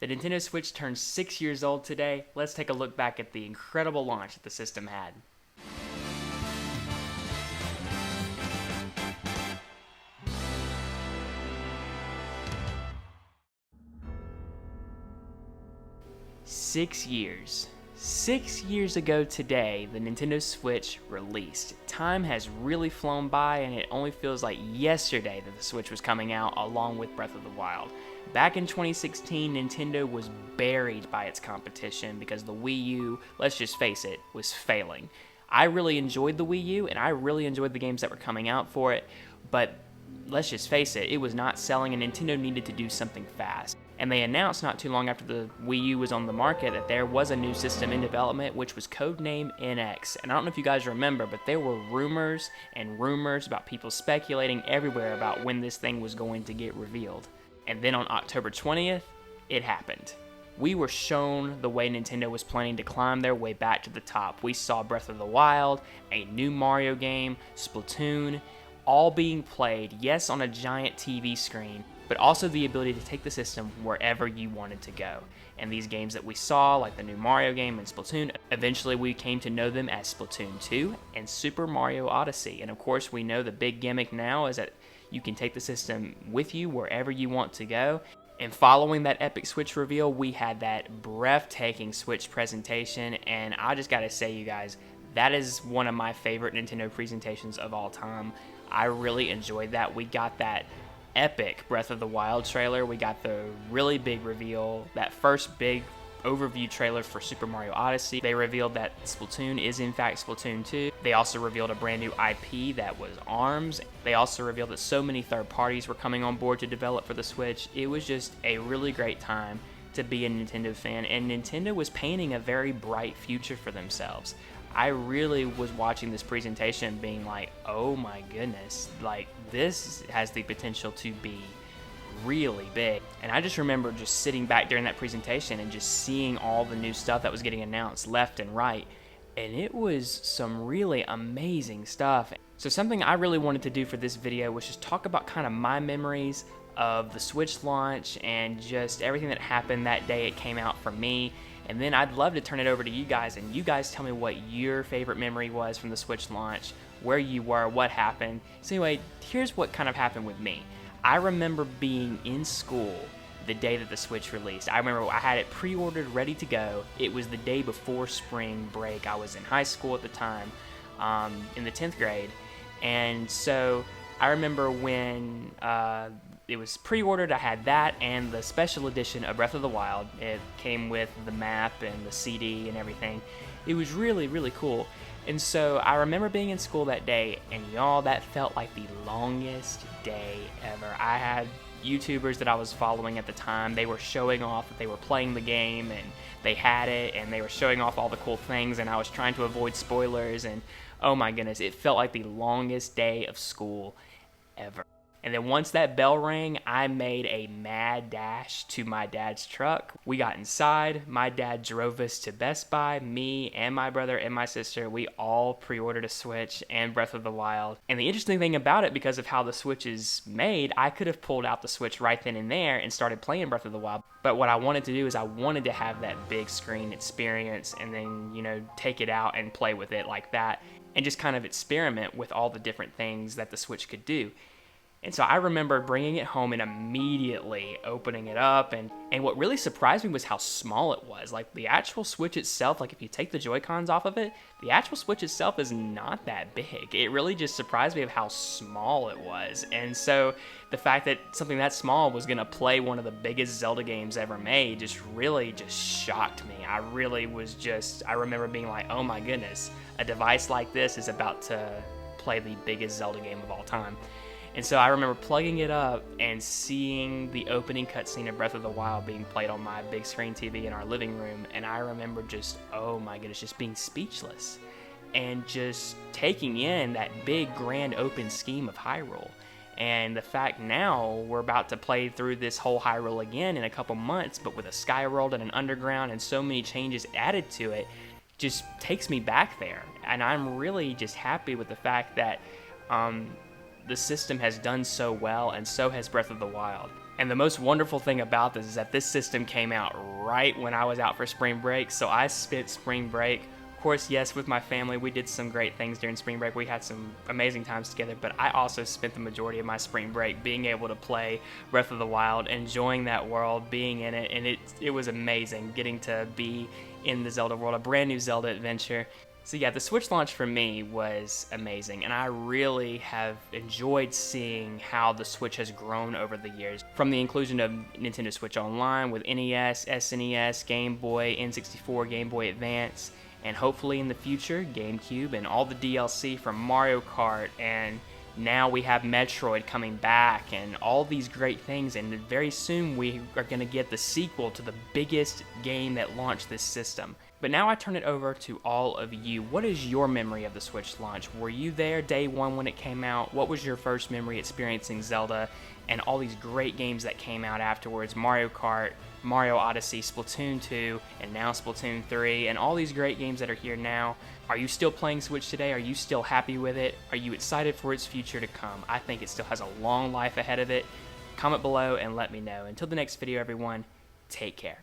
The Nintendo Switch turns 6 years old today. Let's take a look back at the incredible launch that the system had. Six years. 6 years ago today, the Nintendo Switch released. Time has really flown by, and it only feels like yesterday that the Switch was coming out along with Breath of the Wild. Back in 2016, Nintendo was buried by its competition because the Wii U, let's just face it, was failing. I really enjoyed the Wii U, and I really enjoyed the games that were coming out for it, but let's just face it, it was not selling, and Nintendo needed to do something fast. And they announced not too long after the Wii U was on the market that there was a new system in development, which was codenamed NX. And I don't know if you guys remember, but there were rumors and rumors about people speculating everywhere about when this thing was going to get revealed. And then on October 20th, it happened. We were shown the way Nintendo was planning to climb their way back to the top. We saw Breath of the Wild, a new Mario game, Splatoon, all being played, yes, on a giant TV screen, but also the ability to take the system wherever you wanted to go. And these games that we saw, like the new Mario game and Splatoon, eventually we came to know them as Splatoon 2 and Super Mario Odyssey. And of course, we know the big gimmick now is that you can take the system with you wherever you want to go. And following that epic Switch reveal, we had that breathtaking Switch presentation, and I just gotta say, you guys, that is one of my favorite Nintendo presentations of all time. I really enjoyed that. We got that epic Breath of the Wild trailer. We got the really big reveal, that first big overview trailer for Super Mario Odyssey. They revealed that Splatoon is in fact Splatoon 2. They also revealed a brand new IP that was ARMS. They also revealed that so many third parties were coming on board to develop for the Switch. It was just a really great time to be a Nintendo fan, and Nintendo was painting a very bright future for themselves. I really was watching this presentation being like, oh my goodness, like this has the potential to be really big. And I just remember just sitting back during that presentation and just seeing all the new stuff that was getting announced left and right. And it was some really amazing stuff. So something I really wanted to do for this video was just talk about kind of my memories of the Switch launch and just everything that happened that day it came out for me. And then I'd love to turn it over to you guys, and you guys tell me what your favorite memory was from the Switch launch, where you were, what happened. So anyway, here's what kind of happened with me. I remember being in school the day that the Switch released. I remember I had it pre-ordered, ready to go. It was the day before spring break. I was in high school at the time, in the 10th grade. And so I remember when it was pre-ordered, I had that and the special edition of Breath of the Wild. It came with the map and the CD and everything. It was really, really cool. And so I remember being in school that day, and y'all, that felt like the longest day ever. I had YouTubers that I was following at the time. They were showing off that they were playing the game and they had it, and they were showing off all the cool things, and I was trying to avoid spoilers, and oh my goodness, it felt like the longest day of school ever. And then once that bell rang, I made a mad dash to my dad's truck. We got inside. My dad drove us to Best Buy. Me and my brother and my sister, we all pre-ordered a Switch and Breath of the Wild. And the interesting thing about it, because of how the Switch is made, I could have pulled out the Switch right then and there and started playing Breath of the Wild. But what I wanted to do is I wanted to have that big screen experience and then, take it out and play with it like that and just kind of experiment with all the different things that the Switch could do. And so I remember bringing it home and immediately opening it up, and what really surprised me was how small it was. Like the actual Switch itself, like if you take the Joy-Cons off of it, the actual Switch itself is not that big. It really just surprised me of how small it was. And so the fact that something that small was gonna play one of the biggest Zelda games ever made just really just shocked me. I remember being like, oh my goodness, a device like this is about to play the biggest Zelda game of all time. And so I remember plugging it up and seeing the opening cutscene of Breath of the Wild being played on my big screen TV in our living room, and I remember just, oh my goodness, just being speechless and just taking in that big grand open scheme of Hyrule. And the fact now we're about to play through this whole Hyrule again in a couple months, but with a Sky World and an Underground and so many changes added to it, just takes me back there. And I'm really just happy with the fact that the system has done so well, and so has Breath of the Wild. And the most wonderful thing about this is that this system came out right when I was out for spring break, so I spent spring break, of course, yes, with my family. We did some great things during spring break. We had some amazing times together, but I also spent the majority of my spring break being able to play Breath of the Wild, enjoying that world, being in it, and it was amazing getting to be in the Zelda world, a brand new Zelda adventure. So yeah, the Switch launch for me was amazing, and I really have enjoyed seeing how the Switch has grown over the years. From the inclusion of Nintendo Switch Online with NES, SNES, Game Boy, N64, Game Boy Advance, and hopefully in the future, GameCube, and all the DLC from Mario Kart, and now we have Metroid coming back, and all these great things, and very soon we are going to get the sequel to the biggest game that launched this system. But now I turn it over to all of you. What is your memory of the Switch launch? Were you there day one when it came out? What was your first memory experiencing Zelda and all these great games that came out afterwards? Mario Kart, Mario Odyssey, Splatoon 2, and now Splatoon 3, and all these great games that are here now. Are you still playing Switch today? Are you still happy with it? Are you excited for its future to come? I think it still has a long life ahead of it. Comment below and let me know. Until the next video, everyone, take care.